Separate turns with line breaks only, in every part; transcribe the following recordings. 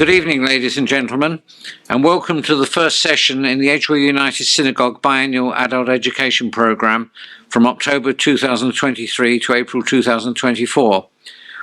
Good evening, ladies and gentlemen, and welcome to the first session in the Edgware United Synagogue Biannual Adult Education Programme from October 2023 to April 2024.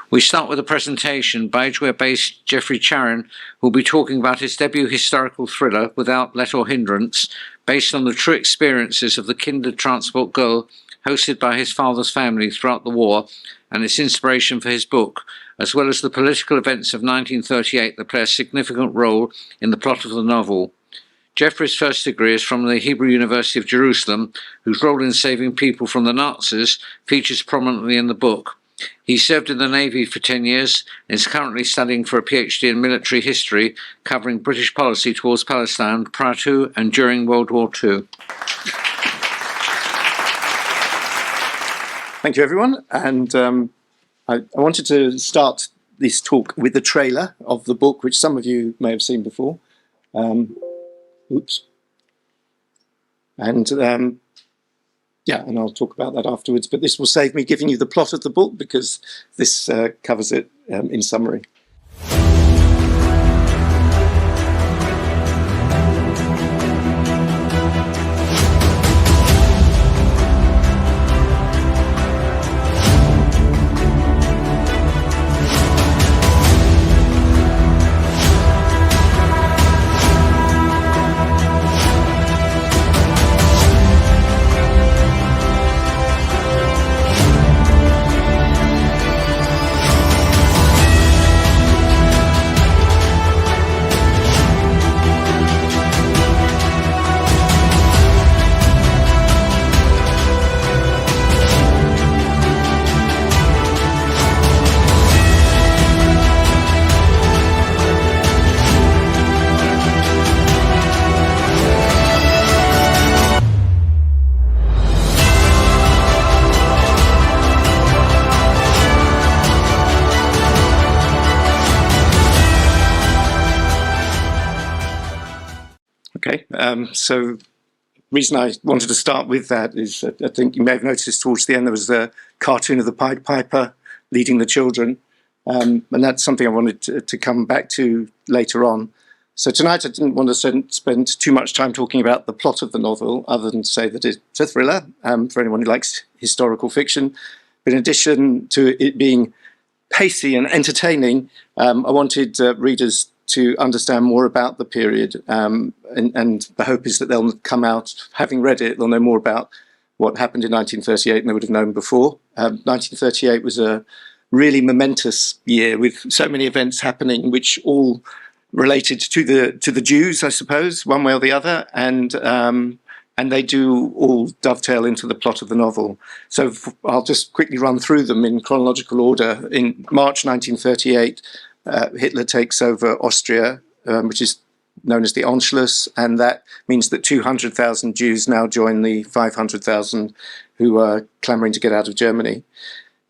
We start with a presentation by Edgware-based Geoffrey Charin, who will be talking about his debut historical thriller, Without Let or Hindrance, based on the true experiences of the Kinder transport girl hosted by his father's family throughout the war and its inspiration for his book, as well as the political events of 1938 that play a significant role in the plot of the novel. Geoffrey's first degree is from the Hebrew University of Jerusalem, whose role in saving people from the Nazis features prominently in the book. He served in the Navy for 10 years and is currently studying for a PhD in military history, covering British policy towards Palestine prior to and during World War II.
Thank you, everyone. And I wanted to start this talk with the trailer of the book, which some of you may have seen before. Oops. And and I'll talk about that afterwards. But this will save me giving you the plot of the book because this covers it in summary. Okay, so the reason I wanted to start with that is I think you may have noticed towards the end there was a cartoon of the Pied Piper leading the children, and that's something I wanted to come back to later on. So tonight I didn't want to spend too much time talking about the plot of the novel, other than to say that it's a thriller for anyone who likes historical fiction. But in addition to it being pacey and entertaining, I wanted readers to understand more about the period, and the hope is that they'll come out, having read it, they'll know more about what happened in 1938 than they would have known before. 1938 was a really momentous year with so many events happening, which all related to the Jews, I suppose, one way or the other, and they do all dovetail into the plot of the novel. So I'll just quickly run through them in chronological order. In March 1938, Hitler takes over Austria, which is known as the Anschluss, and that means that 200,000 Jews now join the 500,000 who are clamouring to get out of Germany.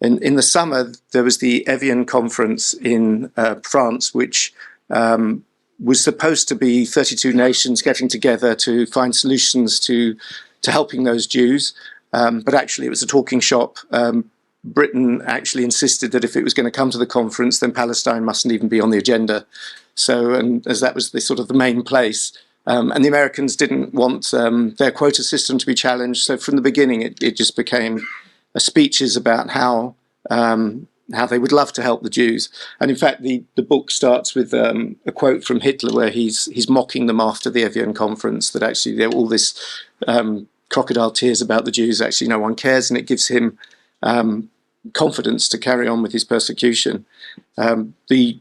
In the summer, there was the Evian conference in France, which was supposed to be 32 nations getting together to find solutions to helping those Jews, but actually it was a talking shop. Britain actually insisted that if it was going to come to the conference, then Palestine mustn't even be on the agenda. So, and as that was the sort of the main place, and the Americans didn't want their quota system to be challenged. So from the beginning, it just became speeches about how they would love to help the Jews. And in fact, the book starts with a quote from Hitler where he's mocking them after the Evian conference, that actually there all this crocodile tears about the Jews, actually no one cares, and it gives him confidence to carry on with his persecution. The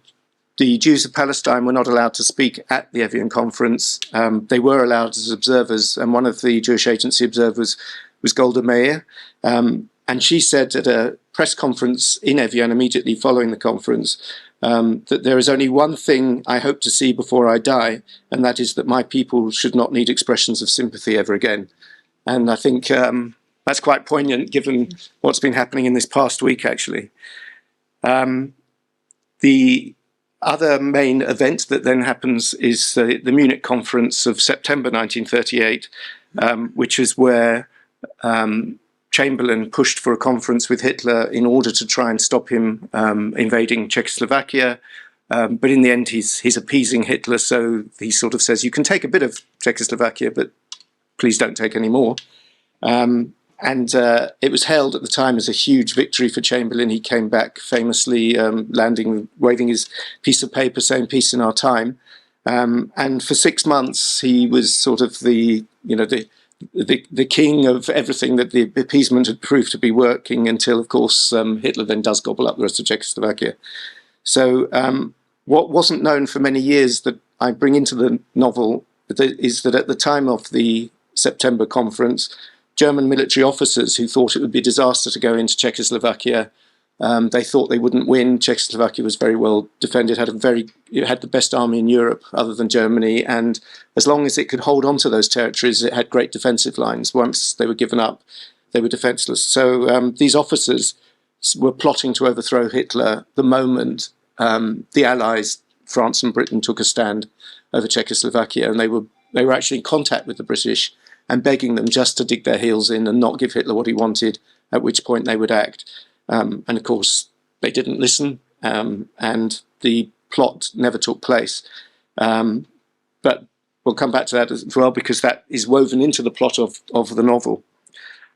Jews of Palestine were not allowed to speak at the Evian conference. They were allowed as observers, and one of the Jewish Agency observers was Golda Meir. And she said at a press conference in Evian immediately following the conference that there is only one thing I hope to see before I die, and that is that my people should not need expressions of sympathy ever again. And I think that's quite poignant given what's been happening in this past week, actually. The other main event that then happens is the Munich conference of September 1938, which is where Chamberlain pushed for a conference with Hitler in order to try and stop him invading Czechoslovakia. But in the end, he's appeasing Hitler, so he sort of says, you can take a bit of Czechoslovakia, but please don't take any more. And it was hailed at the time as a huge victory for Chamberlain. He came back famously landing, waving his piece of paper saying, peace in our time. And for 6 months, he was sort of the king of everything, that the appeasement had proved to be working, until, of course, Hitler then does gobble up the rest of Czechoslovakia. So what wasn't known for many years that I bring into the novel is that at the time of the September conference, German military officers who thought it would be a disaster to go into Czechoslovakia, they thought they wouldn't win. Czechoslovakia was very well defended, it had the best army in Europe other than Germany, and as long as it could hold on to those territories, it had great defensive lines. Once they were given up, they were defenseless. So these officers were plotting to overthrow Hitler the moment the Allies, France and Britain, took a stand over Czechoslovakia, and they were actually in contact with the British and begging them just to dig their heels in and not give Hitler what he wanted, at which point they would act. And of course, they didn't listen, and the plot never took place. But we'll come back to that as well, because that is woven into the plot of the novel.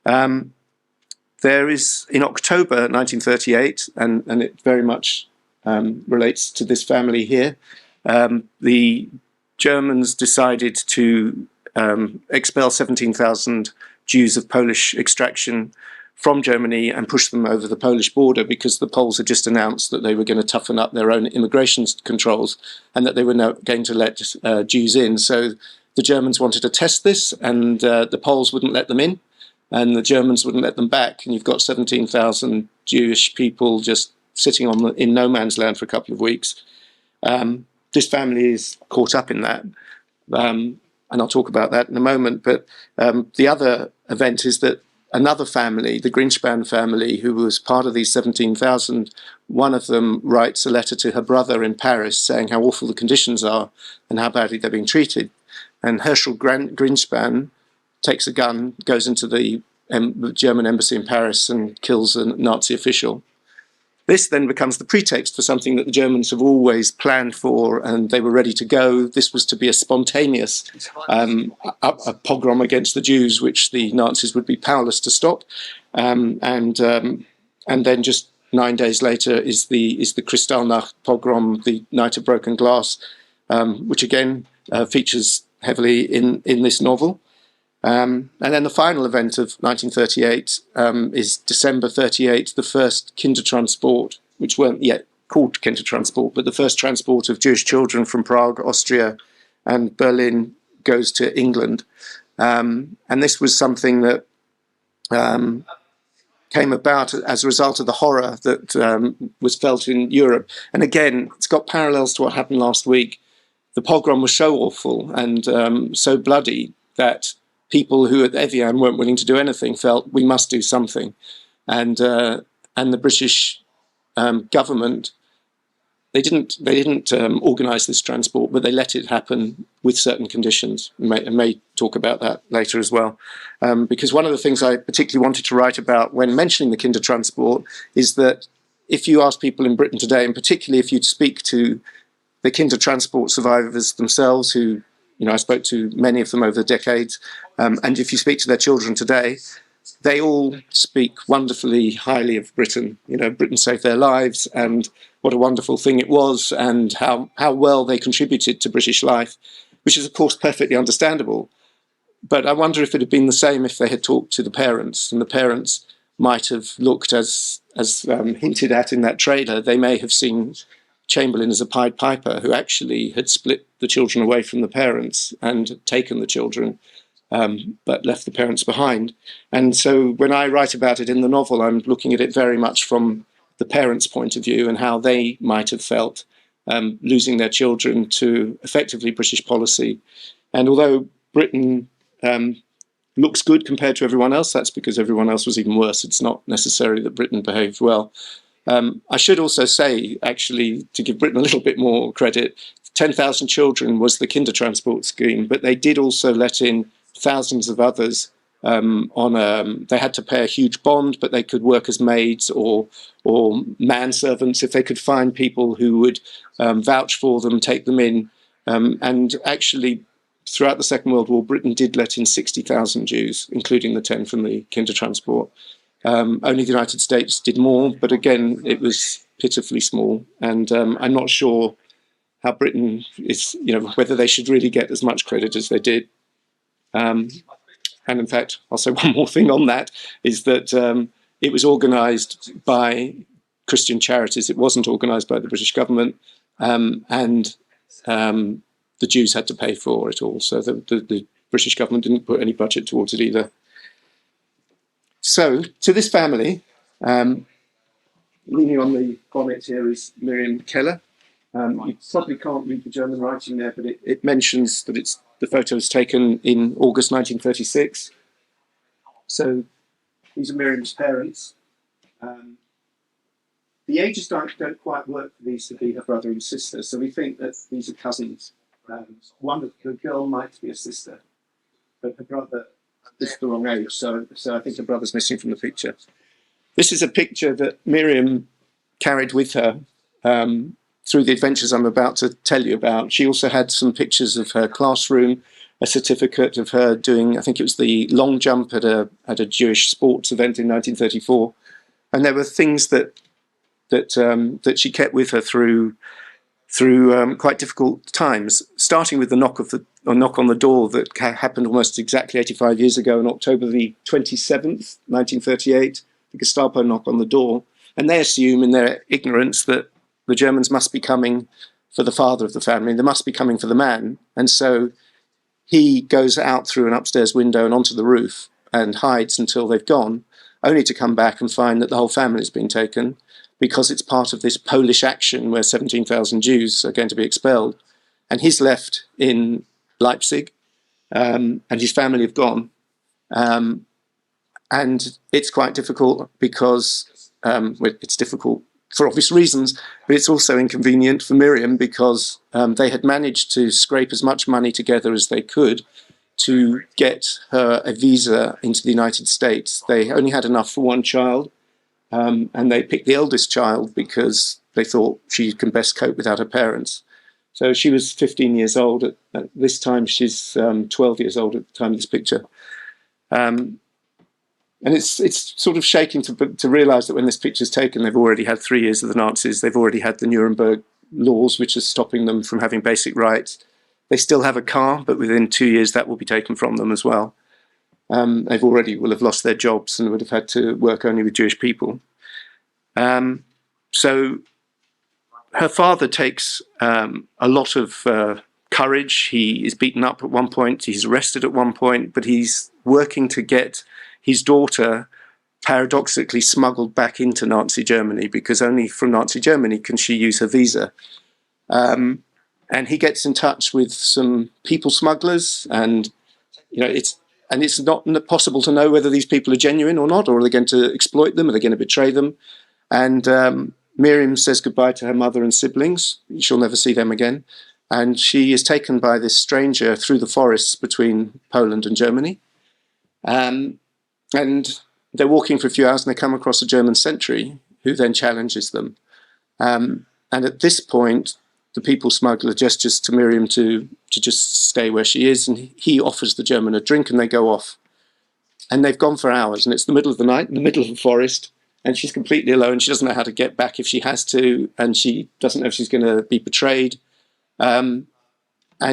There is, in October 1938, and it very much relates to this family here, the Germans decided to expel 17,000 Jews of Polish extraction from Germany and push them over the Polish border, because the Poles had just announced that they were going to toughen up their own immigration controls and that they were not going to let Jews in. So the Germans wanted to test this, and the Poles wouldn't let them in, and the Germans wouldn't let them back. And you've got 17,000 Jewish people just sitting in no man's land for a couple of weeks. This family is caught up in that. And I'll talk about that in a moment. But the other event is that another family, the Greenspan family, who was part of these 17,000, one of them writes a letter to her brother in Paris saying how awful the conditions are and how badly they're being treated. And Herschel Greenspan takes a gun, goes into the German embassy in Paris and kills a Nazi official. This then becomes the pretext for something that the Germans have always planned for, and they were ready to go. This was to be a spontaneous a pogrom against the Jews, which the Nazis would be powerless to stop. And then just 9 days later is the Kristallnacht pogrom, the Night of Broken Glass, which again features heavily in this novel. And then the final event of 1938 is December 38, the first Kindertransport, which weren't yet called Kindertransport, but the first transport of Jewish children from Prague, Austria, and Berlin goes to England. And this was something that came about as a result of the horror that was felt in Europe. And again, it's got parallels to what happened last week. The pogrom was so awful and so bloody that people who at Evian weren't willing to do anything felt we must do something. And the British government, they didn't organise this transport, but they let it happen with certain conditions. I may talk about that later as well. Because one of the things I particularly wanted to write about when mentioning the Kindertransport is that if you ask people in Britain today, and particularly if you speak to the Kindertransport survivors themselves, who, you know, I spoke to many of them over the decades, and if you speak to their children today, they all speak wonderfully highly of Britain. You know, Britain saved their lives, and what a wonderful thing it was, and how well they contributed to British life, which is, of course, perfectly understandable. But I wonder if it had been the same if they had talked to the parents, and the parents might have looked, as hinted at in that trailer, they may have seen Chamberlain as a Pied Piper who actually had split the children away from the parents and taken the children, but left the parents behind. And so when I write about it in the novel, I'm looking at it very much from the parents' point of view and how they might have felt losing their children to effectively British policy. And although Britain looks good compared to everyone else, that's because everyone else was even worse. It's not necessarily that Britain behaved well. I should also say, actually, to give Britain a little bit more credit, 10,000 children was the Kindertransport scheme, but they did also let in thousands of others they had to pay a huge bond, but they could work as maids or manservants if they could find people who would vouch for them, take them in. And actually, throughout the Second World War, Britain did let in 60,000 Jews, including the 10 from the Kindertransport. Only the United States did more, but again, it was pitifully small. And I'm not sure how Britain is, whether they should really get as much credit as they did. And in fact, I'll say one more thing on that, is that it was organised by Christian charities. It wasn't organised by the British government. And the Jews had to pay for it all. So the British government didn't put any budget towards it either. So to this family, leaning on the bonnet here is Miriam Keller. You probably can't read the German writing there, but it mentions that the photo was taken in August 1936. So these are Miriam's parents. The ages don't quite work for these to be her brother and sister, so we think that these are cousins. One of the girl might be a sister, but her brother is the wrong age, so I think her brother's missing from the picture. This is a picture that Miriam carried with her through the adventures I'm about to tell you about. She also had some pictures of her classroom, a certificate of her doing, I think it was the long jump at a Jewish sports event in 1934, and there were things that she kept with her through quite difficult times, starting with the knock on the door that happened almost exactly 85 years ago on October the 27th, 1938, the Gestapo knock on the door, and they assume in their ignorance that the Germans must be coming for the father of the family, they must be coming for the man, and so he goes out through an upstairs window and onto the roof and hides until they've gone, only to come back and find that the whole family's been taken, because it's part of this Polish action where 17,000 Jews are going to be expelled. And he's left in Leipzig, and his family have gone. And it's quite difficult because it's difficult for obvious reasons, but it's also inconvenient for Miriam because they had managed to scrape as much money together as they could to get her a visa into the United States. They only had enough for one child. And they picked the eldest child because they thought she can best cope without her parents. So she was 15 years old at this time. She's 12 years old at the time of this picture. And it's sort of shaking to realise that when this picture's taken, they've already had 3 years of the Nazis. They've already had the Nuremberg laws, which is stopping them from having basic rights. They still have a car, but within 2 years that will be taken from them as well. They've already will have lost their jobs and would have had to work only with Jewish people. So her father takes a lot of courage. He is beaten up at one point. He's arrested at one point, but he's working to get his daughter paradoxically smuggled back into Nazi Germany, because only from Nazi Germany can she use her visa. And he gets in touch with some people smugglers, and it's not possible to know whether these people are genuine or not, or are they going to exploit them, are they going to betray them? And Miriam says goodbye to her mother and siblings. She'll never see them again. And she is taken by this stranger through the forests between Poland and Germany. And they're walking for a few hours and they come across a German sentry who then challenges them. And at this point, the people smuggler gestures to Miriam to just stay where she is, and he offers the German a drink and they go off. And they've gone for hours, and it's the middle of the night, in the middle of the forest, and she's completely alone. She doesn't know how to get back if she has to, and she doesn't know if she's going to be betrayed. And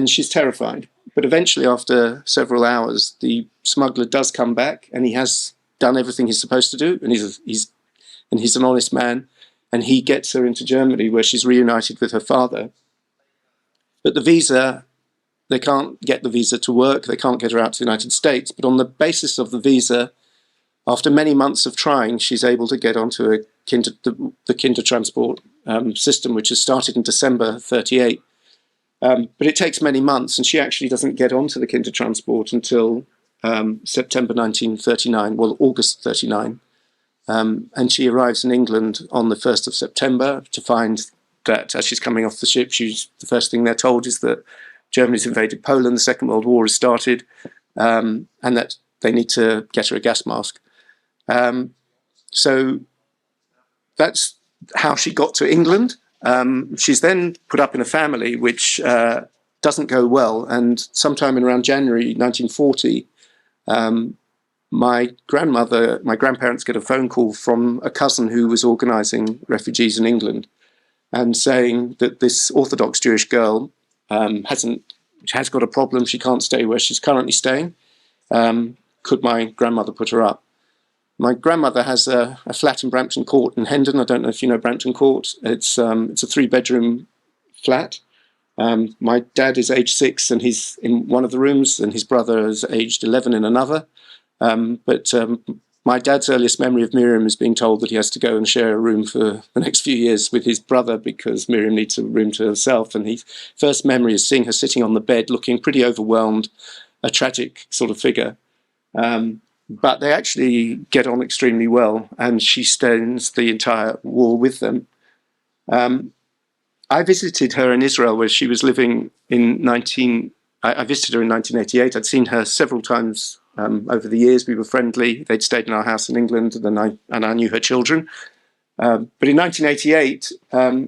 she's terrified. But eventually, after several hours, the smuggler does come back, and he has done everything he's supposed to do, and he's an honest man, and he gets her into Germany, where she's reunited with her father. But the visa, they can't get the visa to work, they can't get her out to the United States, but on the basis of the visa, after many months of trying, she's able to get onto the Kindertransport system, which has started in December 1938. But it takes many months, and she actually doesn't get onto the Kindertransport until September 1939, well, August 1939. And she arrives in England on the 1st of September to find that as she's coming off the ship, the first thing they're told is that Germany's invaded Poland, the Second World War has started, and that they need to get her a gas mask. So that's how she got to England. She's then put up in a family which doesn't go well, and sometime in around January 1940, my grandparents get a phone call from a cousin who was organising refugees in England, and saying that this Orthodox Jewish girl has got a problem. She can't stay where she's currently staying. Could my grandmother put her up? My grandmother has a flat in Brampton Court in Hendon. I don't know if you know Brampton Court. It's a 3-bedroom flat. My dad is age 6 and he's in one of the rooms, and his brother is aged 11 in another. But my dad's earliest memory of Miriam is being told that he has to go and share a room for the next few years with his brother because Miriam needs a room to herself. And his first memory is seeing her sitting on the bed looking pretty overwhelmed, a tragic sort of figure. But they actually get on extremely well, and she spends the entire war with them. I visited her in Israel, where she was living I visited her in 1988. I'd seen her several times over the years. We were friendly. They'd stayed in our house in England, and I knew her children. But in 1988,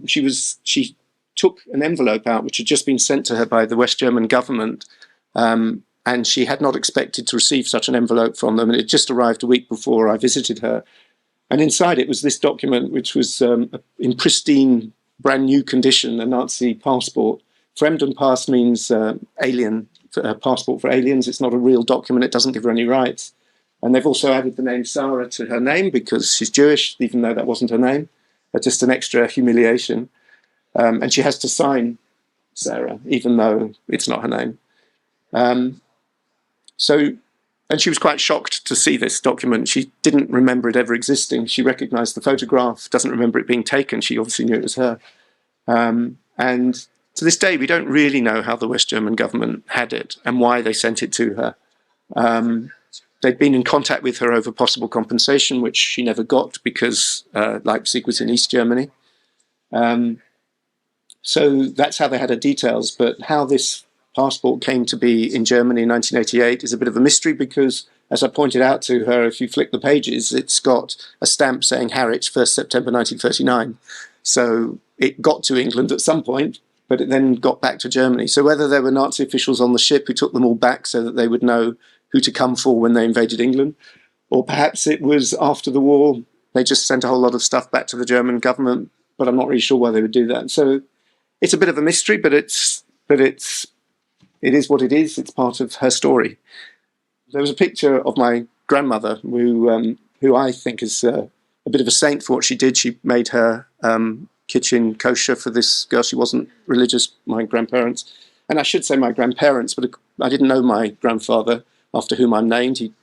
she took an envelope out which had just been sent to her by the West German government, and she had not expected to receive such an envelope from them. And it just arrived a week before I visited her. And inside it was this document, which was in pristine, brand new condition, a Nazi passport. Fremdenpass means alien, passport for aliens. It's not a real document. It doesn't give her any rights. And they've also added the name Sarah to her name because she's Jewish, even though that wasn't her name. Just an extra humiliation. And she has to sign Sarah, even though it's not her name. And she was quite shocked to see this document. She didn't remember it ever existing. She recognized the photograph, doesn't remember it being taken. She obviously knew it was her. And to this day, we don't really know how the West German government had it and why they sent it to her. They'd been in contact with her over possible compensation, which she never got because Leipzig was in East Germany. So that's how they had her details. But how this passport came to be in Germany in 1988 is a bit of a mystery because, as I pointed out to her, if you flick the pages, it's got a stamp saying Harwich, 1st September 1939. So it got to England at some point, but it then got back to Germany. So whether there were Nazi officials on the ship who took them all back so that they would know who to come for when they invaded England, or perhaps it was after the war, they just sent a whole lot of stuff back to the German government, but I'm not really sure why they would do that. So it's a bit of a mystery, but it is what it is. It's part of her story. There was a picture of my grandmother, who I think is a bit of a saint for what she did. She made her kitchen kosher for this girl. She wasn't religious, my grandparents. And I should say my grandparents, but I didn't know my grandfather, after whom I'm named. He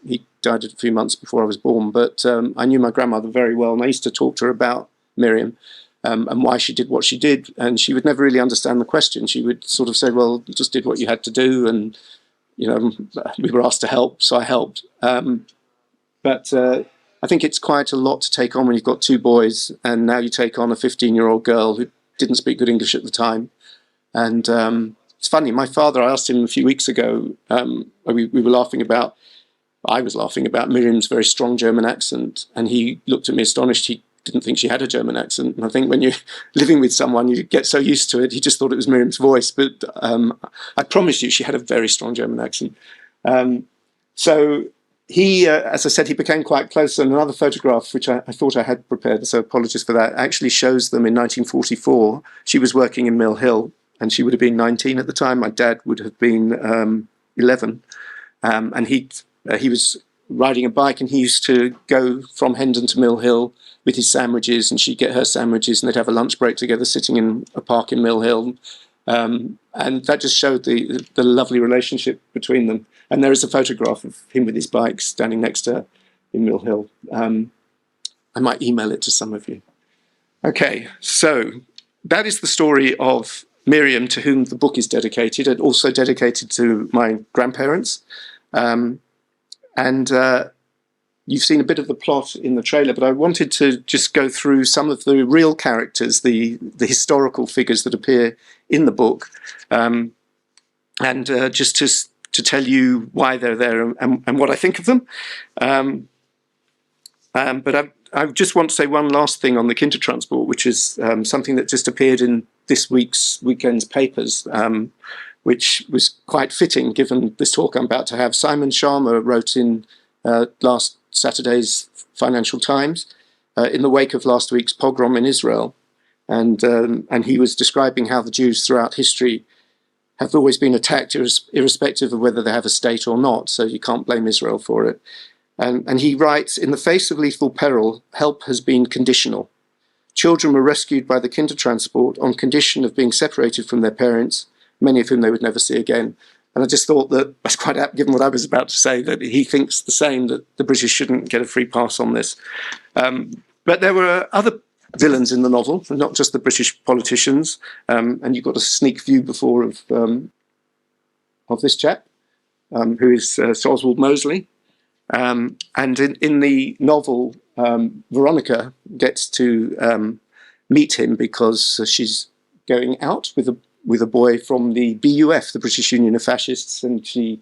died a few months before I was born. But I knew my grandmother very well, and I used to talk to her about Miriam. And why she did what she did, and she would never really understand the question. She would sort of say, well, you just did what you had to do, and we were asked to help, so I helped. But I think it's quite a lot to take on when you've got 2 boys, and now you take on a 15-year-old girl who didn't speak good English at the time. And it's funny, my father, I asked him a few weeks ago, we were laughing about, I was laughing about Miriam's very strong German accent, and he looked at me astonished. He didn't think she had a German accent. And I think when you're living with someone, you get so used to it. He just thought it was Miriam's voice. But I promise you, she had a very strong German accent. So he, as I said, he became quite close. And another photograph, which I thought I had prepared, so apologies for that, actually shows them in 1944. She was working in Mill Hill, and she would have been 19 at the time. My dad would have been 11. And he was riding a bike, and he used to go from Hendon to Mill Hill with his sandwiches, and she'd get her sandwiches, and they'd have a lunch break together sitting in a park in Mill Hill. And that just showed the lovely relationship between them. And there is a photograph of him with his bike standing next to her in Mill Hill. I might email it to some of you. Okay, so that is the story of Miriam, to whom the book is dedicated, and also dedicated to my grandparents. You've seen a bit of the plot in the trailer, but I wanted to just go through some of the real characters, the historical figures that appear in the book, just to tell you why they're there and what I think of them. But I just want to say one last thing on the Kindertransport, which is something that just appeared in this weekend's papers, which was quite fitting given this talk I'm about to have. Simon Sharma wrote in last Saturday's Financial Times in the wake of last week's pogrom in Israel, and he was describing how the Jews throughout history have always been attacked irrespective of whether they have a state or not, so you can't blame Israel for it. And he writes, in the face of lethal peril, help has been conditional. Children were rescued by the Kindertransport on condition of being separated from their parents, many of whom they would never see again. And I just thought that that's quite apt, given what I was about to say, that he thinks the same, that the British shouldn't get a free pass on this. But there were other villains in the novel, not just the British politicians. And you got a sneak view before of this chap, who is Sir Oswald Mosley. And in the novel, Veronica gets to meet him because she's going out with a boy from the BUF, the British Union of Fascists, and she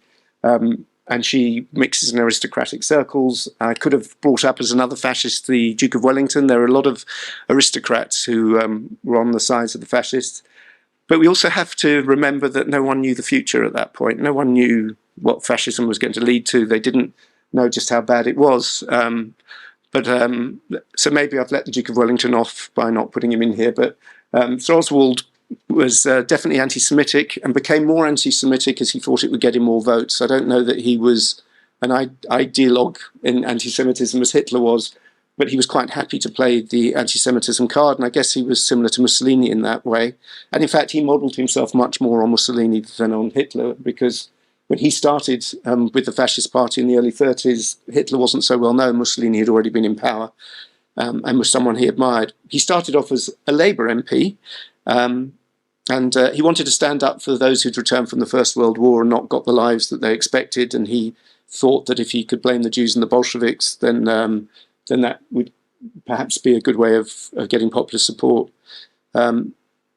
mixes in aristocratic circles. I could have brought up as another fascist the Duke of Wellington. There are a lot of aristocrats who were on the sides of the fascists. But we also have to remember that no one knew the future at that point. No one knew what fascism was going to lead to. They didn't know just how bad it was. So maybe I've let the Duke of Wellington off by not putting him in here. But Sir Oswald was definitely anti-Semitic and became more anti-Semitic as he thought it would get him more votes. I don't know that he was an ideologue in anti-Semitism as Hitler was, but he was quite happy to play the anti-Semitism card, and I guess he was similar to Mussolini in that way. And in fact, he modelled himself much more on Mussolini than on Hitler, because when he started with the Fascist Party in the early 30s, Hitler wasn't so well known. Mussolini had already been in power and was someone he admired. He started off as a Labour MP, and he wanted to stand up for those who'd returned from the First World War and not got the lives that they expected. And he thought that if he could blame the Jews and the Bolsheviks, then that would perhaps be a good way of getting popular support.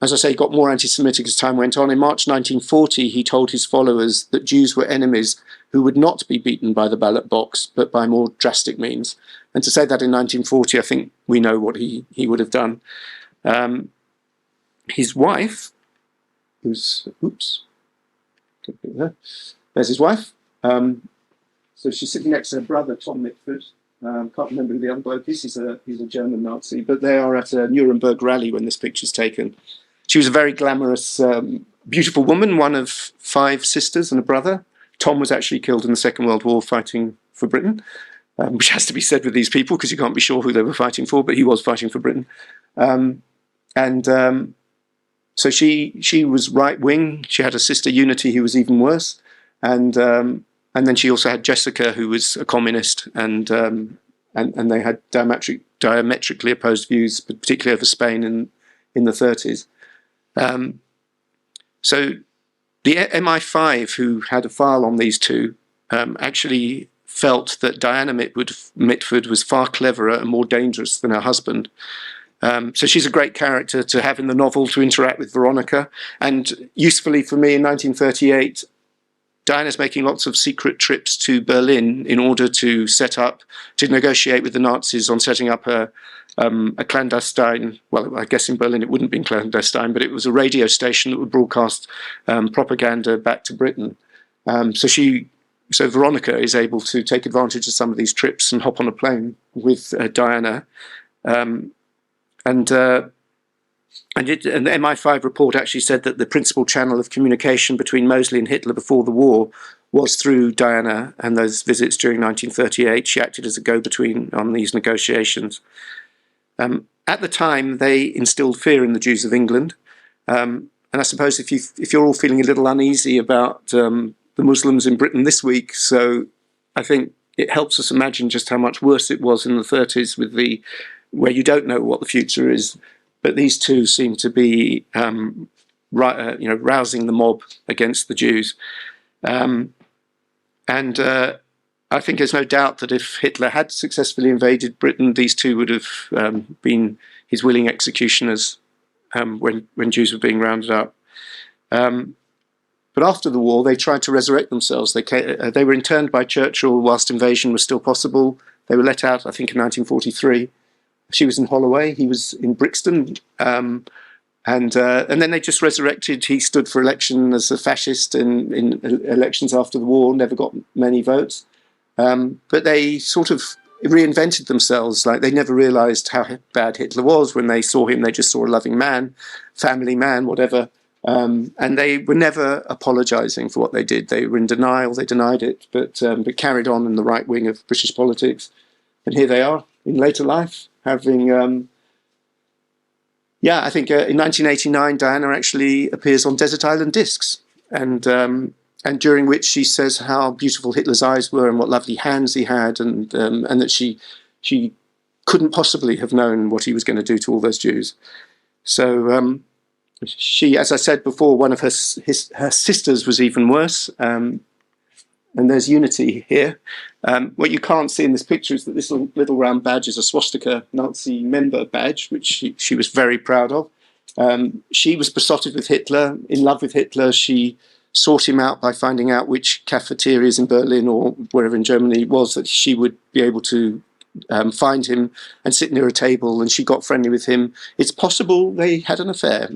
As I say, he got more anti-Semitic as time went on. In March 1940, he told his followers that Jews were enemies who would not be beaten by the ballot box, but by more drastic means. And to say that in 1940, I think we know what he would have done. His wife, who's, there's his wife. So she's sitting next to her brother, Tom Mitford. Can't remember who the other bloke is. He's a German Nazi. But they are at a Nuremberg rally when this picture's taken. She was a very glamorous, beautiful woman, one of 5 sisters and a brother. Tom was actually killed in the Second World War fighting for Britain, which has to be said with these people because you can't be sure who they were fighting for, but he was fighting for Britain. So she was right-wing. She had a sister, Unity, who was even worse. And then she also had Jessica, who was a communist, and they had diametrically opposed views, particularly over Spain in the 30s. So the MI5, who had a file on these two, actually felt that Diana Mitford was far cleverer and more dangerous than her husband. So she's a great character to have in the novel, to interact with Veronica. And usefully for me, in 1938, Diana's making lots of secret trips to Berlin in order to negotiate with the Nazis on setting up a clandestine, well, I guess in Berlin it wouldn't have been clandestine, but it was a radio station that would broadcast propaganda back to Britain. So Veronica is able to take advantage of some of these trips and hop on a plane with Diana. And the MI5 report actually said that the principal channel of communication between Mosley and Hitler before the war was through Diana, and those visits during 1938. She acted as a go-between on these negotiations. At the time, they instilled fear in the Jews of England. And I suppose if you're all feeling a little uneasy about the Muslims in Britain this week, so I think it helps us imagine just how much worse it was in the 30s where you don't know what the future is. But these two seem to be, rousing the mob against the Jews. I think there's no doubt that if Hitler had successfully invaded Britain, these two would have been his willing executioners when Jews were being rounded up. But But after the war, they tried to resurrect themselves. They were interned by Churchill whilst invasion was still possible. They were let out, I think, in 1943. She was in Holloway. He was in Brixton. And then they just resurrected. He stood for election as a fascist in elections after the war, never got many votes. But they sort of reinvented themselves. Like, they never realized how bad Hitler was. When they saw him, they just saw a loving man, family man, whatever. And they were never apologizing for what they did. They were in denial. They denied it, but carried on in the right wing of British politics. And here they are in later life, having... I think in 1989, Diana actually appears on Desert Island Discs, and during which she says how beautiful Hitler's eyes were and what lovely hands he had, and that she couldn't possibly have known what he was going to do to all those Jews. So she, as I said before, one of her sisters was even worse. And there's unity here. What you can't see in this picture is that this little round badge is a swastika Nazi member badge, which she was very proud of. She was besotted with Hitler, in love with Hitler. She sought him out by finding out which cafeterias in Berlin or wherever in Germany it was that she would be able to find him and sit near a table, and she got friendly with him. It's possible they had an affair.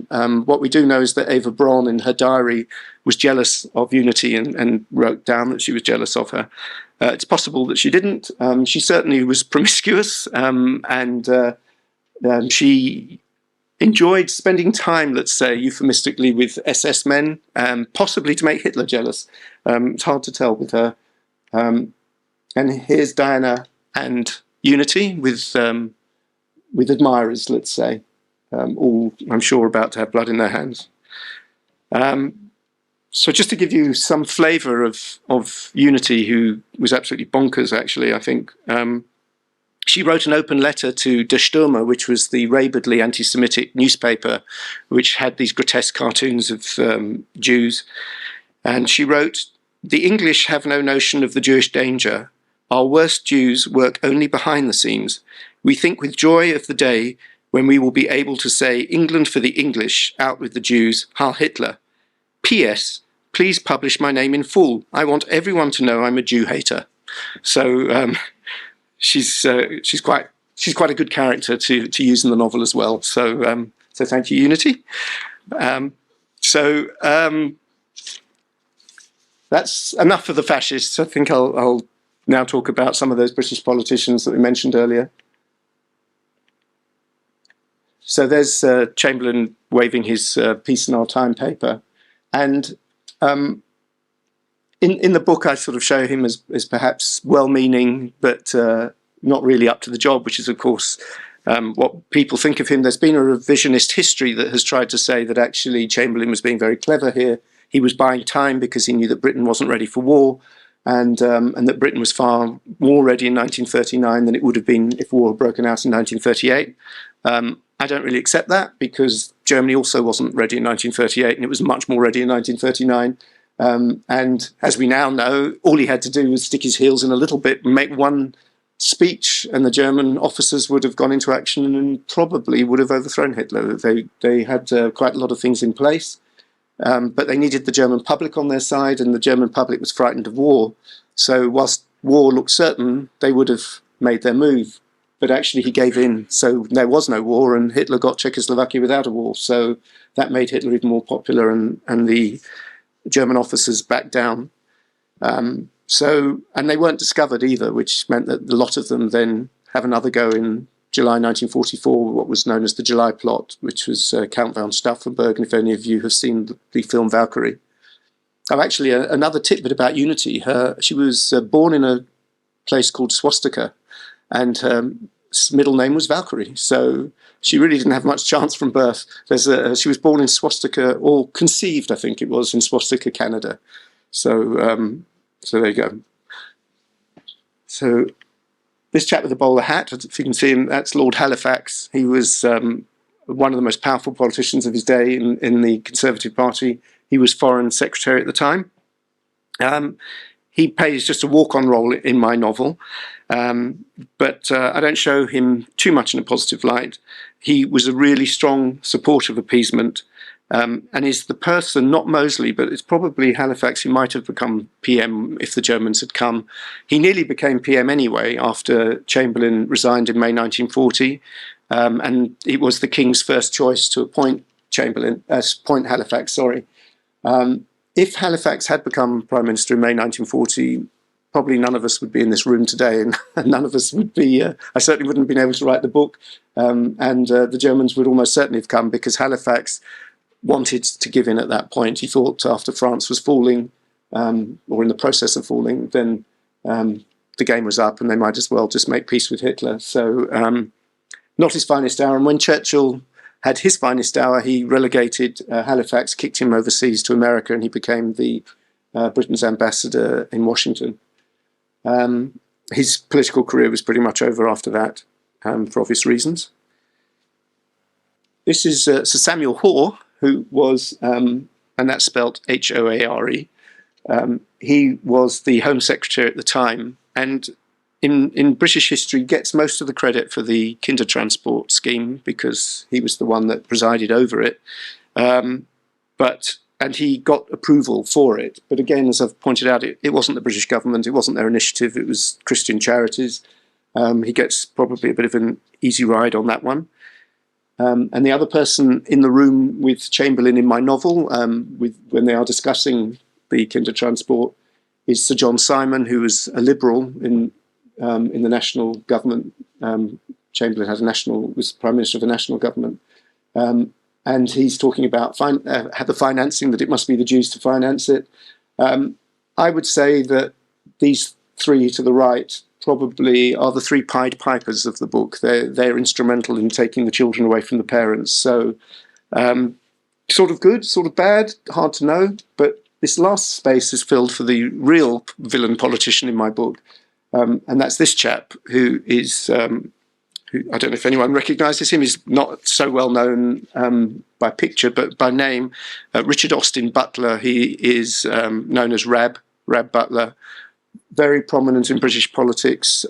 What we do know is that Eva Braun, in her diary, was jealous of Unity and wrote down that she was jealous of her. It's possible that she didn't. She certainly was promiscuous, and she enjoyed spending time, let's say, euphemistically, with SS men, possibly to make Hitler jealous. It's hard to tell with her. And here's Diana and Unity with admirers, let's say, all, I'm sure, about to have blood in their hands. So just to give you some flavour of Unity, who was absolutely bonkers, actually, I think, she wrote an open letter to Der Stürmer, which was the rabidly anti-Semitic newspaper, which had these grotesque cartoons of Jews. And she wrote, "The English have no notion of the Jewish danger. Our worst Jews work only behind the scenes. We think with joy of the day when we will be able to say, England for the English, out with the Jews, Heil Hitler. P.S. Please publish my name in full. I want everyone to know I'm a Jew hater." So she's quite a good character to use in the novel as well. So thank you, Unity. That's enough for the fascists. I think I'll now talk about some of those British politicians that we mentioned earlier. So there's Chamberlain waving his Peace in Our Time paper. And in the book, I sort of show him as perhaps well-meaning, but not really up to the job, which is, of course, what people think of him. There's been a revisionist history that has tried to say that actually Chamberlain was being very clever here. He was buying time because he knew that Britain wasn't ready for war, and that Britain was far more ready in 1939 than it would have been if war had broken out in 1938. I don't really accept that, because Germany also wasn't ready in 1938, and it was much more ready in 1939. And as we now know, all he had to do was stick his heels in a little bit and make one speech, and the German officers would have gone into action and probably would have overthrown Hitler. They had quite a lot of things in place, but they needed the German public on their side, and the German public was frightened of war. So whilst war looked certain, they would have made their move. But actually he gave in, so there was no war, and Hitler got Czechoslovakia without a war. So that made Hitler even more popular, and the German officers backed down. And they weren't discovered either, which meant that a lot of them then have another go in July 1944, what was known as the July Plot, which was Count von Stauffenberg, and if any of you have seen the film Valkyrie. Oh, actually, another tidbit about Unity. She was born in a place called Swastika, and her middle name was Valkyrie, so she really didn't have much chance from birth. She was born in Swastika, or conceived, I think it was, in Swastika, Canada. So there you go. So this chap with the bowler hat, if you can see him, that's Lord Halifax. He was one of the most powerful politicians of his day in the Conservative Party. He was Foreign Secretary at the time. He plays just a walk-on role in my novel, but I don't show him too much in a positive light. He was a really strong supporter of appeasement. and is the person, not Mosley, but it's probably Halifax, who might have become PM if the Germans had come. He nearly became PM anyway after Chamberlain resigned in May 1940, and it was the King's first choice to appoint Halifax. If Halifax had become Prime Minister in May 1940, probably none of us would be in this room today, and none of us would be, I certainly wouldn't have been able to write the book, and the Germans would almost certainly have come, because Halifax wanted to give in at that point. He thought after France was falling, or in the process of falling, then the game was up and they might as well just make peace with Hitler. So not his finest hour. And when Churchill had his finest hour, he relegated Halifax, kicked him overseas to America, and he became the Britain's ambassador in Washington. His political career was pretty much over after that, for obvious reasons. This is Sir Samuel Hoare, who was, and that's spelt Hoare, he was the Home Secretary at the time, and in British history gets most of the credit for the Kindertransport scheme, because he was the one that presided over it. And he got approval for it. But again, as I've pointed out, it wasn't the British government, it wasn't their initiative, it was Christian charities. He gets probably a bit of an easy ride on that one. And the other person in the room with Chamberlain in my novel, when they are discussing the Kindertransport, is Sir John Simon, who was a Liberal in the national government. Chamberlain was Prime Minister of the national government. And he's talking about the financing, that it must be the Jews to finance it. I would say that these three to the right probably are the three Pied Pipers of the book. They're instrumental in taking the children away from the parents. So sort of good, sort of bad, hard to know. But this last space is filled for the real villain politician in my book. And that's this chap who is... who, I don't know if anyone recognises him. He's not so well known by picture, but by name, Richard Austin Butler. He is known as Rab Butler, very prominent in British politics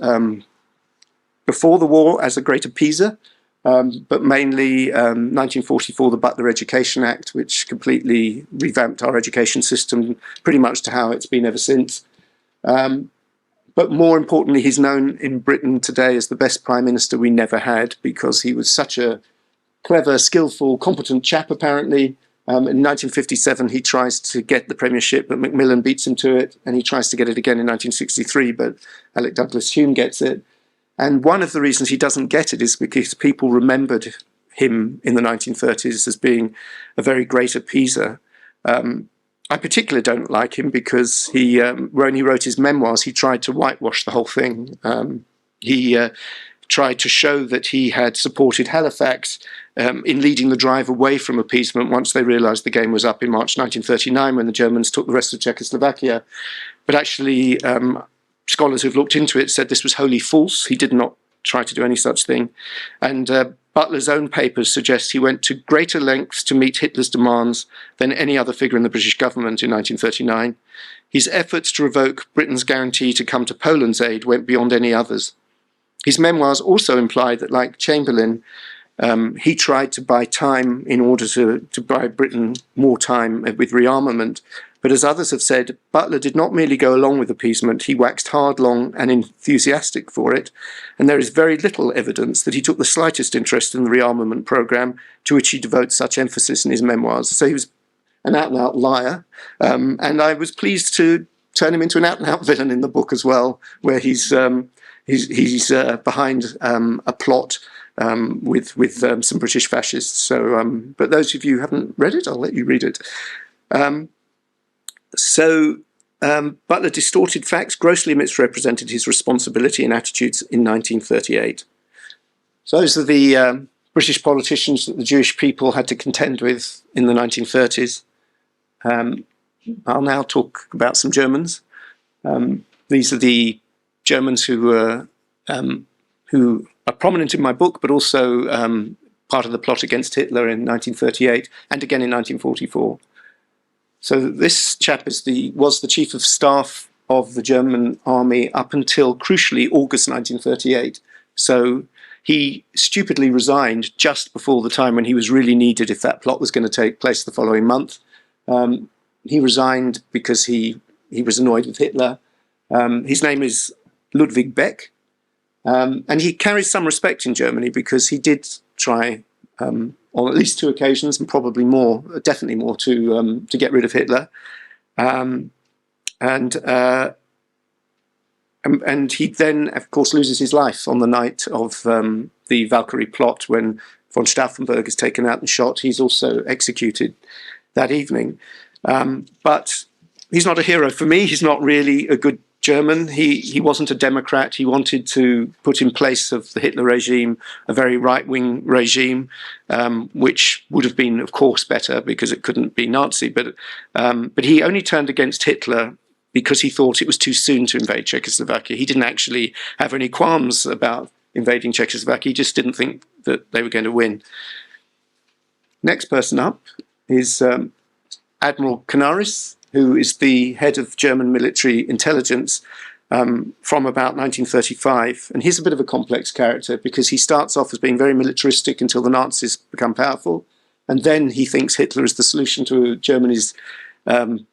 before the war as a great appeaser, but mainly 1944, the Butler Education Act, which completely revamped our education system pretty much to how it's been ever since. But more importantly, he's known in Britain today as the best Prime Minister we never had, because he was such a clever, skillful, competent chap, apparently. In 1957, he tries to get the premiership, but Macmillan beats him to it, and he tries to get it again in 1963, but Alec Douglas-Home gets it. And one of the reasons he doesn't get it is because people remembered him in the 1930s as being a very great appeaser. I particularly don't like him because when he wrote his memoirs, he tried to whitewash the whole thing. He tried to show that he had supported Halifax in leading the drive away from appeasement once they realised the game was up in March 1939, when the Germans took the rest of Czechoslovakia. But actually, scholars who've looked into it said this was wholly false. He did not try to do any such thing. And Butler's own papers suggest he went to greater lengths to meet Hitler's demands than any other figure in the British government in 1939. His efforts to revoke Britain's guarantee to come to Poland's aid went beyond any others. His memoirs also imply that, like Chamberlain, he tried to buy time in order to buy Britain more time with rearmament. But as others have said, Butler did not merely go along with appeasement, he waxed hard, long and enthusiastic for it, and there is very little evidence that he took the slightest interest in the rearmament programme, to which he devotes such emphasis in his memoirs. So he was an out-and-out liar, and I was pleased to turn him into an out-and-out villain in the book as well, where he's behind a plot with some British fascists. So, but those of you who haven't read it, I'll let you read it. Butler distorted facts, grossly misrepresented his responsibility and attitudes in 1938. So those are the British politicians that the Jewish people had to contend with in the 1930s. I'll now talk about some Germans. These are the Germans who are prominent in my book, but also part of the plot against Hitler in 1938 and again in 1944. So this chap was the chief of staff of the German army up until, crucially, August 1938. So he stupidly resigned just before the time when he was really needed if that plot was going to take place the following month. He resigned because he was annoyed with Hitler. His name is Ludwig Beck, and he carries some respect in Germany because he did try on at least 2 occasions, and probably more, definitely more, to get rid of Hitler. And he then, of course, loses his life on the night of the Valkyrie plot when von Stauffenberg is taken out and shot. He's also executed that evening. But he's not a hero for me. He's not really a good German. He wasn't a Democrat. He wanted to put in place of the Hitler regime a very right-wing regime, which would have been, of course, better because it couldn't be Nazi. But he only turned against Hitler because he thought it was too soon to invade Czechoslovakia. He didn't actually have any qualms about invading Czechoslovakia. He just didn't think that they were going to win. Next person up is Admiral Canaris, who is the head of German military intelligence from about 1935. And he's a bit of a complex character because he starts off as being very militaristic until the Nazis become powerful. And then he thinks Hitler is the solution to Germany's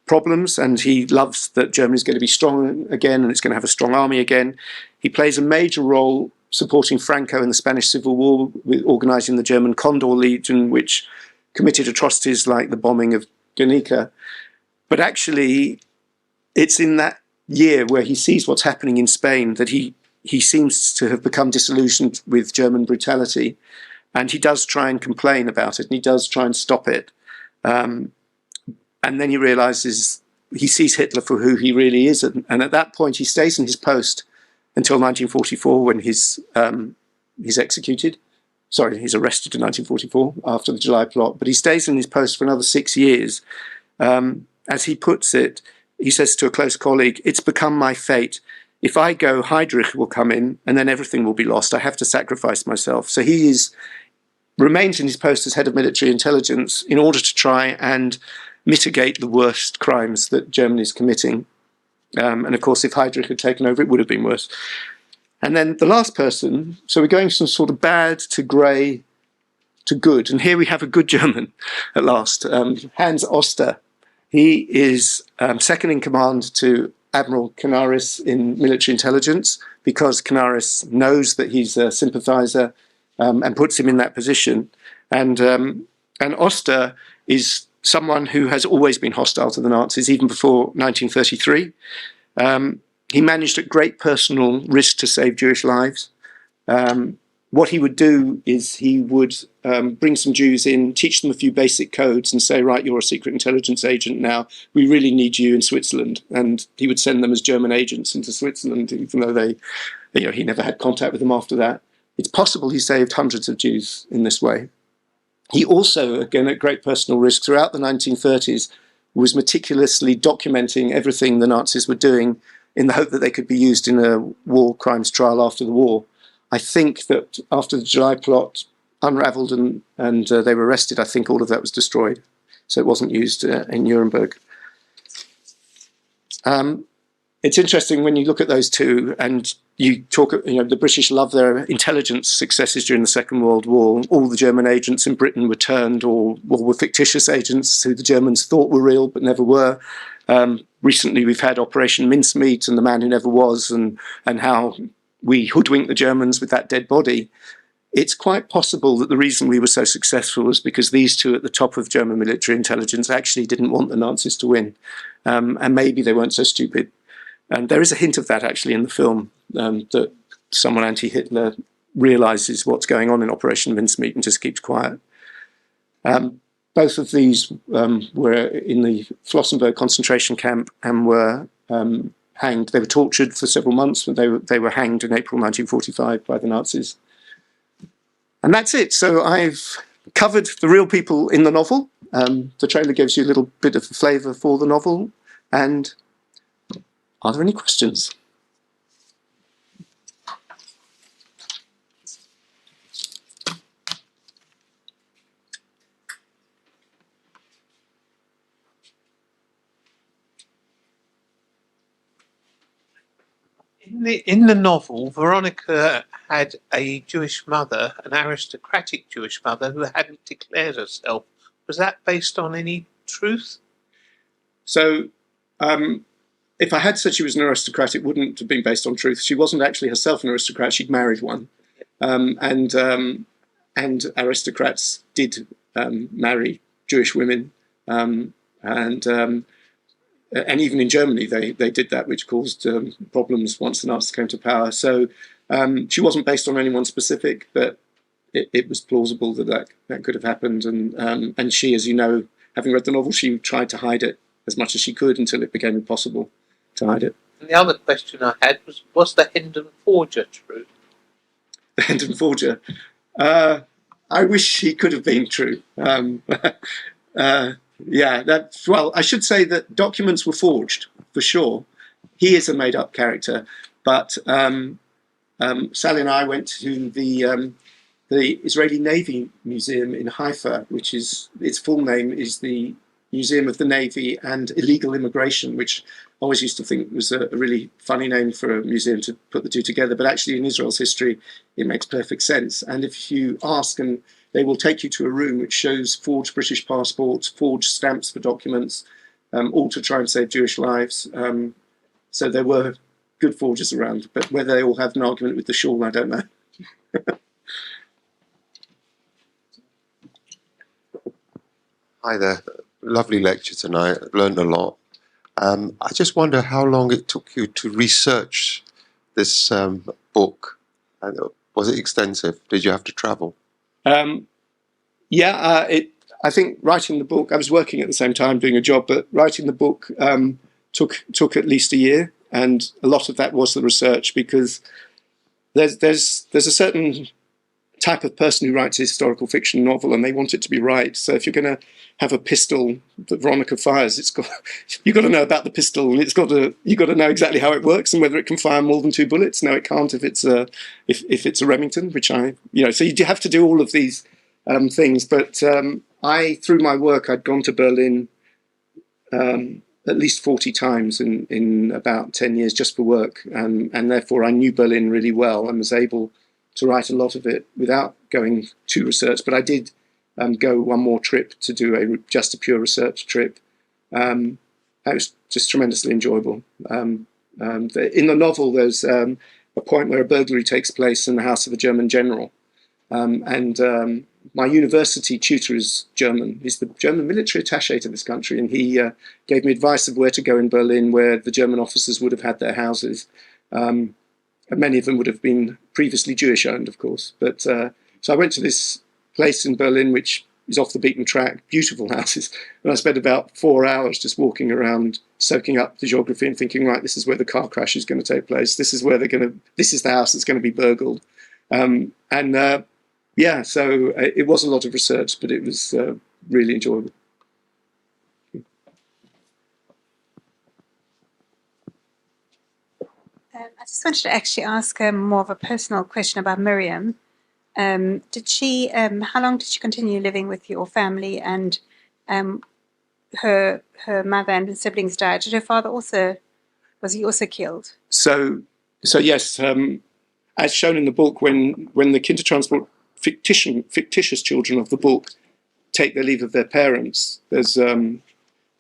problems, and he loves that Germany is going to be strong again and it's going to have a strong army again. He plays a major role supporting Franco in the Spanish Civil War, with organising the German Condor Legion, which committed atrocities like the bombing of Guernica. But actually, it's in that year where he sees what's happening in Spain that he seems to have become disillusioned with German brutality, and he does try and complain about it, and he does try and stop it. And then he realises he sees Hitler for who he really is, and at that point he stays in his post until 1944 when he's executed. Sorry, he's arrested in 1944 after the July plot, but he stays in his post for another 6 years. As he puts it, he says to a close colleague, "It's become my fate. If I go, Heydrich will come in, and then everything will be lost. I have to sacrifice myself." So he remains in his post as head of military intelligence in order to try and mitigate the worst crimes that Germany is committing. And of course, if Heydrich had taken over, it would have been worse. And then the last person, so we're going from sort of bad to grey to good. And here we have a good German at last, Hans Oster. He is second in command to Admiral Canaris in military intelligence because Canaris knows that he's a sympathiser and puts him in that position. And Oster is someone who has always been hostile to the Nazis, even before 1933. He managed at great personal risk to save Jewish lives. What he would do is he would bring some Jews in, teach them a few basic codes and say, right, you're a secret intelligence agent now. We really need you in Switzerland. And he would send them as German agents into Switzerland, even though he never had contact with them after that. It's possible he saved hundreds of Jews in this way. He also, again, at great personal risk throughout the 1930s, was meticulously documenting everything the Nazis were doing in the hope that they could be used in a war crimes trial after the war. I think that after the July plot unravelled and they were arrested, I think all of that was destroyed. So it wasn't used in Nuremberg. It's interesting when you look at those two and you talk, the British love their intelligence successes during the Second World War. All the German agents in Britain were turned or were fictitious agents who the Germans thought were real but never were. Recently we've had Operation Mincemeat and The Man Who Never Was, and how we hoodwinked the Germans with that dead body. It's quite possible that the reason we were so successful was because these two at the top of German military intelligence actually didn't want the Nazis to win. And maybe they weren't so stupid. And there is a hint of that actually in the film, that someone anti-Hitler realises what's going on in Operation Mincemeat and just keeps quiet. Both of these were in the Flossenburg concentration camp and were hanged. They were tortured for several months, but they were hanged in April 1945 by the Nazis. And that's it. So I've covered the real people in the novel. The trailer gives you a little bit of a flavour for the novel. And are there any questions?
In the novel, Veronica had a Jewish mother, an aristocratic Jewish mother, who hadn't declared herself. Was that based on any truth?
So, if I had said she was an aristocrat, it wouldn't have been based on truth. She wasn't actually herself an aristocrat. She'd married one, and aristocrats did marry Jewish women, and even in Germany they did that, which caused problems once the Nazis came to power. So she wasn't based on anyone specific, but it was plausible that could have happened. And she, as you know, having read the novel, she tried to hide it as much as she could until it became impossible to hide it.
And the other question I had was the Hendon Forger true?
The Hendon Forger. I wish he could have been true. Yeah, well, I should say that documents were forged, for sure. He is a made-up character, but Sally and I went to the Israeli Navy Museum in Haifa, which is, its full name is the Museum of the Navy and Illegal Immigration, which I always used to think was a really funny name for a museum to put the two together, but actually in Israel's history, it makes perfect sense. And if you ask, and they will take you to a room which shows forged British passports, forged stamps for documents, all to try and save Jewish lives. So there were good forgers around, but whether they all have an argument with the shawl, I don't know.
Hi there. Lovely lecture tonight. Learned a lot. I just wonder how long it took you to research this book. Was it extensive? Did you have to travel?
I think writing the book, I was working at the same time doing a job, but writing the book took at least a year, and a lot of that was the research, because there's a certain type of person who writes a historical fiction novel and they want it to be right. So if you're going to have a pistol that Veronica fires, you've got to know about the pistol, and you've got to know exactly how it works and whether it can fire more than 2 bullets. No, it can't if it's a Remington, which so you have to do all of these things. But through my work, I'd gone to Berlin at least 40 times in about 10 years just for work, and therefore I knew Berlin really well and was able to write a lot of it without going to research. But I did go one more trip to do just a pure research trip. That was just tremendously enjoyable. In the novel, there's a point where a burglary takes place in the house of a German general. My university tutor is German. He's the German military attaché to this country, and he gave me advice of where to go in Berlin, where the German officers would have had their houses. And many of them would have been previously Jewish-owned, of course. But so I went to this place in Berlin, which is off the beaten track, beautiful houses. And I spent about 4 hours just walking around, soaking up the geography and thinking, right, this is where the car crash is going to take place. This is where this is the house that's going to be burgled. So it was a lot of research, but it was really enjoyable.
I just wanted to actually ask more of a personal question about Miriam. How long did she continue living with your family? And her mother and siblings died. Did her father was he also killed?
So yes, as shown in the book, when the Kindertransport fictitious children of the book take their leave of their parents, there's an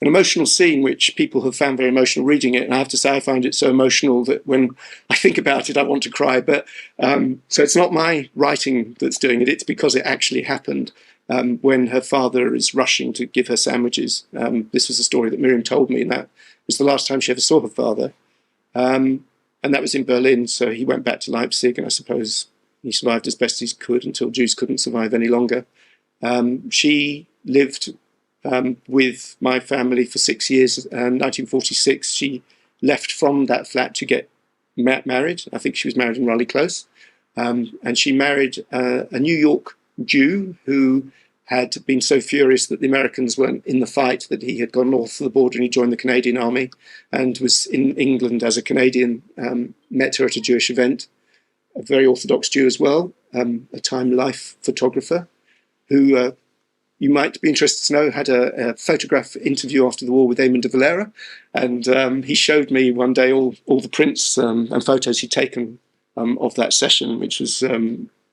emotional scene which people have found very emotional reading it, and I have to say I find it so emotional that when I think about it I want to cry. But so it's not my writing that's doing it, it's because it actually happened. When her father is rushing to give her sandwiches, this was a story that Miriam told me, and that was the last time she ever saw her father, and that was in Berlin. So he went back to Leipzig, and I suppose he survived as best he could until Jews couldn't survive any longer. She lived with my family for 6 years. In 1946, she left from that flat to get married. I think she was married in Raleigh Close. And she married a New York Jew who had been so furious that the Americans weren't in the fight that he had gone north of the border and he joined the Canadian Army and was in England as a Canadian, met her at a Jewish event. A very Orthodox Jew as well, a Time Life photographer who you might be interested to know, had a photograph interview after the war with Eamon de Valera, and he showed me one day all the prints and photos he'd taken of that session, which was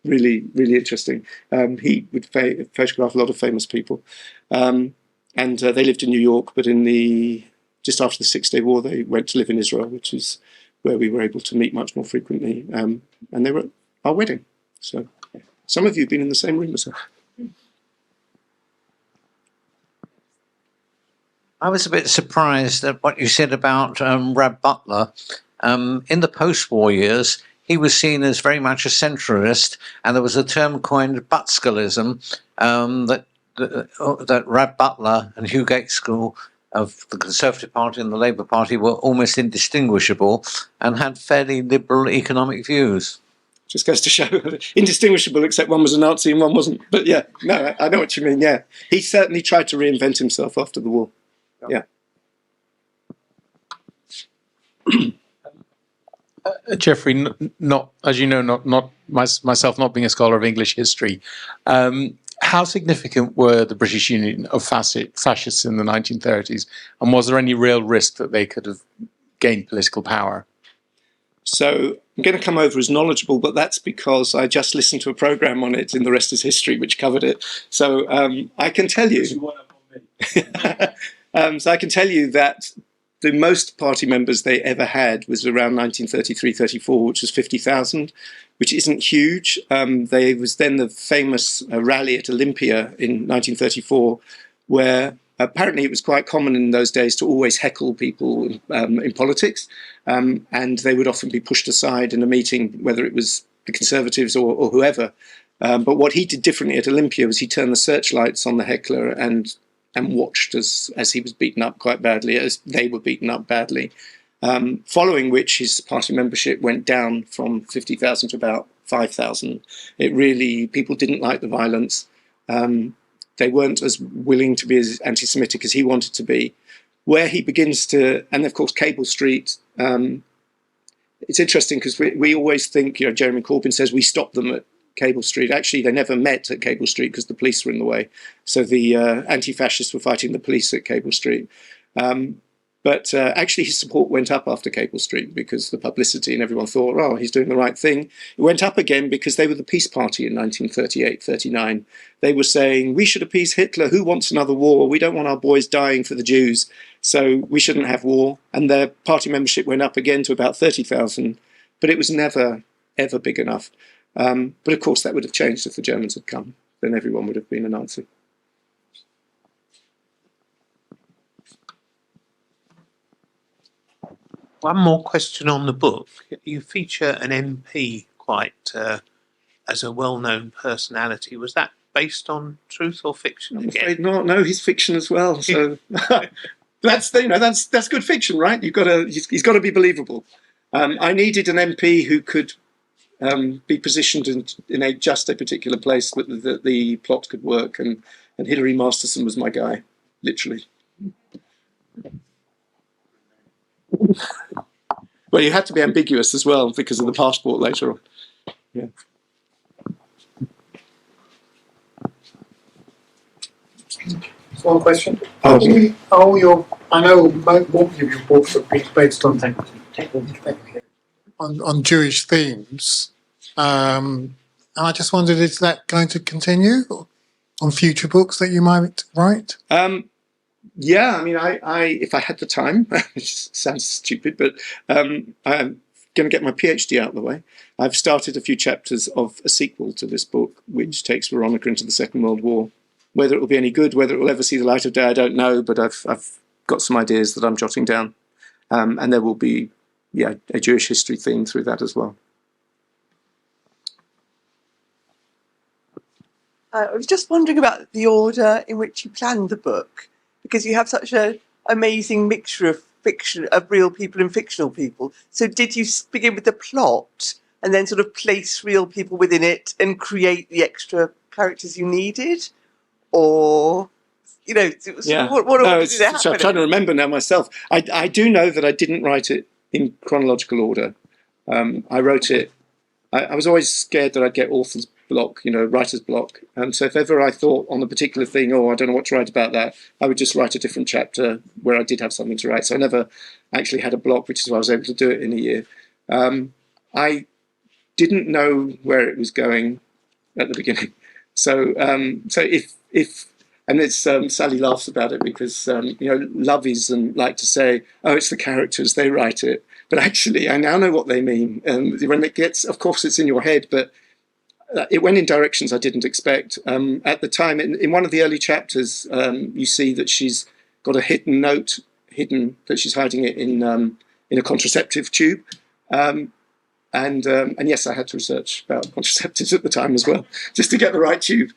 really, really interesting. He would photograph a lot of famous people, and they lived in New York, but just after the 6-Day War, they went to live in Israel, which is where we were able to meet much more frequently, and they were at our wedding. So some of you have been in the same room as her.
I was a bit surprised at what you said about Rab Butler. In the post-war years, he was seen as very much a centralist, and there was a term coined Butskalism that Rab Butler and Hugh Gaitskell of the Conservative Party and the Labour Party were almost indistinguishable and had fairly liberal economic views.
Just goes to show, indistinguishable, except one was a Nazi and one wasn't. But yeah, no, I know what you mean, yeah. He certainly tried to reinvent himself after the war. Yeah.
Geoffrey, not as you know, not myself not being a scholar of English history. How significant were the British Union of fascists in the 1930s, and was there any real risk that they could have gained political power?
So I'm going to come over as knowledgeable, but that's because I just listened to a programme on it in The Rest is History, which covered it. So I can tell you. So I can tell you that the most party members they ever had was around 1933-34, which was 50,000, which isn't huge. There was then the famous rally at Olympia in 1934, where apparently it was quite common in those days to always heckle people in politics, and they would often be pushed aside in a meeting, whether it was the Conservatives or whoever. But what he did differently at Olympia was he turned the searchlights on the heckler and watched as he was beaten up quite badly, as they were beaten up badly, following which his party membership went down from 50,000 to about 5,000. People didn't like the violence. They weren't as willing to be as anti-Semitic as he wanted to be. Where he begins to, and of course Cable Street, it's interesting because we always think, Jeremy Corbyn says we stopped them at Cable Street. Actually, they never met at Cable Street because the police were in the way. So the anti-fascists were fighting the police at Cable Street. But actually his support went up after Cable Street because the publicity, and everyone thought, oh, he's doing the right thing. It went up again because they were the peace party in 1938-39. They were saying, we should appease Hitler. Who wants another war? We don't want our boys dying for the Jews. So we shouldn't have war. And their party membership went up again to about 30,000. But it was never, ever big enough. But of course, that would have changed if the Germans had come. Then everyone would have been a Nazi.
One more question on the book. You feature an MP quite as a well-known personality. Was that based on truth or fiction
I'm
again?
afraid not. No, he's fiction as well. So that's good fiction, right? He's got to be believable. I needed an MP who could be positioned in just a particular place that the plot could work, and Hilary Masterson was my guy, literally. Well, you had to be ambiguous as well because of the passport later on. Yeah.
One question.
Oh.
I know most of your books are based on Jewish themes, and I just wondered, is that going to continue on future books that you might write?
Yeah, I mean, I if I had the time, which sounds stupid, but I'm going to get my PhD out of the way. I've started a few chapters of a sequel to this book, which takes Veronica into the Second World War. Whether it will be any good, whether it will ever see the light of day, I don't know, but I've got some ideas that I'm jotting down. And there will be, a Jewish history theme through that as well.
I was just wondering about the order in which you planned the book, because you have such an amazing mixture of fiction, of real people and fictional people. So did you begin with the plot and then sort of place real people within it and create the extra characters you needed? Or, what order did it happen?
I'm trying to remember now myself. I do know that I didn't write it in chronological order. I wrote it. I was always scared that I'd get authors block, writer's block. So if ever I thought on a particular thing, I don't know what to write about that, I would just write a different chapter where I did have something to write. So I never actually had a block, which is why I was able to do it in a year. I didn't know where it was going at the beginning. So if and it's Sally laughs about it because lovies and like to say, it's the characters, they write it. But actually, I now know what they mean. When it gets, of course, it's in your head, but it went in directions I didn't expect. At the time, in one of the early chapters, you see that she's got a hidden note, that she's hiding it in a contraceptive tube. And yes, I had to research about contraceptives at the time as well, just to get the right tube.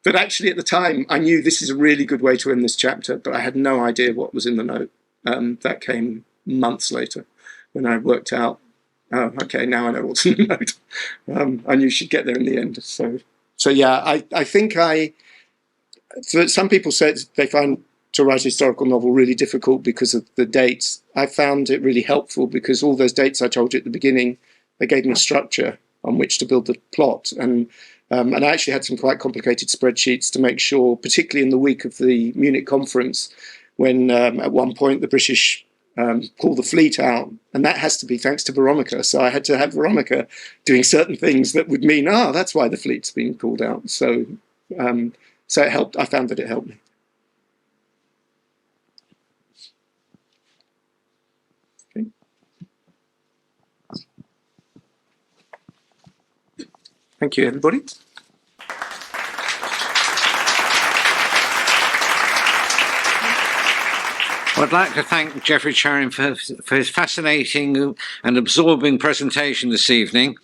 But actually, at the time, I knew this is a really good way to end this chapter, but I had no idea what was in the note. That came months later when I worked out, okay, now I know what's in the note. I knew she'd get there in the end. So yeah, I think so some people said they find to write a historical novel really difficult because of the dates. I found it really helpful because all those dates I told you at the beginning, they gave me a structure on which to build the plot. And I actually had some quite complicated spreadsheets to make sure, particularly in the week of the Munich conference, when at one point the British pull the fleet out, and that has to be thanks to Veronica. So I had to have Veronica doing certain things that would mean, that's why the fleet's being pulled out. So it helped. I found that it helped me. Okay. Thank you, everybody.
I'd like to thank Geoffrey Charin for his fascinating and absorbing presentation this evening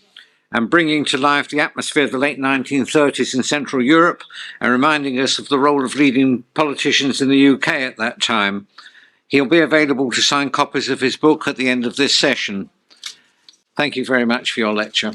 and bringing to life the atmosphere of the late 1930s in Central Europe and reminding us of the role of leading politicians in the UK at that time. He'll be available to sign copies of his book at the end of this session. Thank you very much for your lecture.